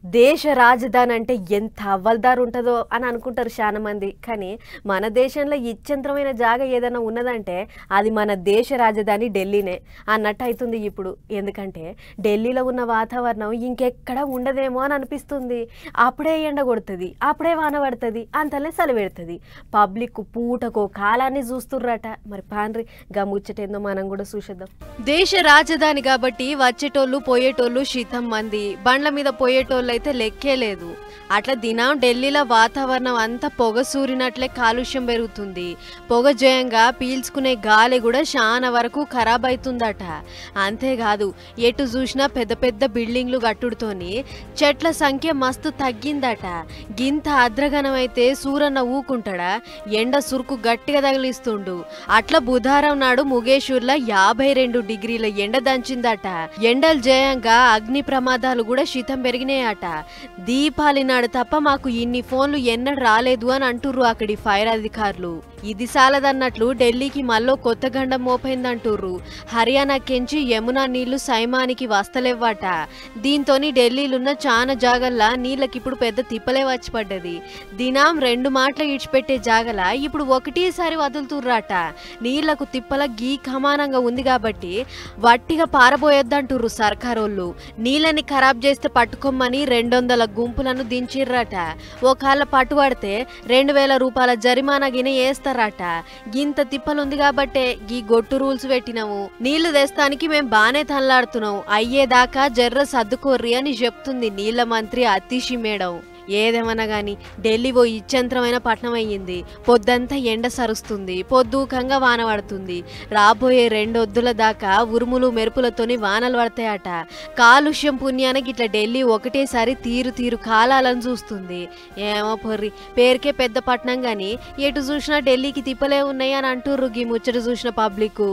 దేశ రాజధాని అంటే ఎంత అవ్వల్దారు ఉంటుందో అని అనుకుంటారు చాలా మంది. కానీ మన దేశంలో ఇచ్చంత్రమైన జాగా ఏదైనా ఉన్నదంటే అది మన దేశ రాజధాని ఢిల్లీనే అన్నట్టు అవుతుంది ఇప్పుడు. ఎందుకంటే ఢిల్లీలో ఉన్న వాతావరణం ఇంకెక్కడ ఉండదేమో అని అనిపిస్తుంది. అప్పుడే ఎండ కొడుతుంది, అప్పుడే వాన పడుతుంది, అంతలే చలి పెడుతుంది. పబ్లిక్ పూటకో కాలాన్ని చూస్తుర్రట. మరి పాన్రి గా ముచ్చటేందో మనం కూడా చూసేద్దాం. దేశ రాజధాని కాబట్టి వచ్చేటోళ్ళు పోయేటోళ్ళు శీతం మంది, బండ్ల మీద పోయేటోళ్ళు అయితే లెక్కే లేదు. అట్లా దినం ఢిల్లీలో వాతావరణం అంతా పొగ సూరినట్లే కాలుష్యం పెరుగుతుంది. పొగ జయంగా పీల్చుకునే గాలి కూడా చాలా వరకు ఖరాబ్ అవుతుందట. అంతేకాదు ఎటు చూసినా పెద్ద పెద్ద బిల్డింగ్లు కట్టుడుతోని చెట్ల సంఖ్య మస్తు తగ్గిందట. గింత అద్రగనం అయితే సూరన్న ఊకుంటాడా? ఎండ సురుకు గట్టిగా తగిలిస్తుండు. అట్లా బుధవారం నాడు ముగేషూర్లో 52 డిగ్రీల ఎండ దంచిందట. ఎండలు జయంగా అగ్ని ప్రమాదాలు కూడా శీతం పెరిగినాయట. దీపావళి నాడు తప్ప మాకు ఇన్ని ఫోన్లు ఎన్నడూ రాలేదు అని అంటుర్రు అక్కడి ఫైర్ అధికారులు. ఇది సాలదన్నట్లు ఢిల్లీకి మళ్ళీ కొత్త గండం మోపైందంటుర్రు. హర్యానా కెంచి యమునా నీళ్లు సైమానికి వస్తలేవట. దీంతోని ఢిల్లీలున్న చాలా జాగల్లా నీళ్ళకిప్పుడు పెద్ద తిప్పలే వచ్చి పడ్డది. దినం 2 మాటలు ఇడిచిపెట్టే జాగల ఇప్పుడు ఒకటేసారి వదులుతుర్రాట. నీళ్లకు తిప్పల గీ కమానంగా ఉంది కాబట్టి వట్టిగా పారబోయొద్దంటుర్రు సర్కారోళ్ళు. నీళ్ళని ఖరాబ్ చేస్తే పట్టుకోమని 200 గుంపులను దించిర్రట. ఒకళ్ళ పట్టుబడితే 2000 రూపాయల జరిమానా గిన వేస్తారట. గింత తిప్పలుంది కాబట్టే గీ గొట్టు రూల్స్ పెట్టినాము. నీళ్లు తెస్తానికి మేం బానే తనలాడుతున్నాం, అయ్యేదాకా జర్ర సర్దుకోర్రి అని చెప్తుంది నీళ్ల మంత్రి అతిషి మేడం. ఏదేమన్నా గాని ఢిల్లీ ఓ ఇచ్చంత్రమైన పట్టణం అయ్యింది. పొద్దంతా ఎండ సరుస్తుంది, పొద్దుకంగా వాన పడుతుంది. రాబోయే 2 వద్దుల దాకా ఉరుములు మెరుపులతోని వానలు పడతాయట. కాలుష్యం పుణ్యానికి ఇట్లా ఢిల్లీ ఒకటేసారి తీరు కాలాలను చూస్తుంది. ఏమో పొర్రి, పేరుకే పెద్ద పట్టణం గాని ఎటు చూసినా ఢిల్లీకి తిప్పలే ఉన్నాయి అని అంటుర్రు గీ ముచ్చట చూసిన పబ్లిక్.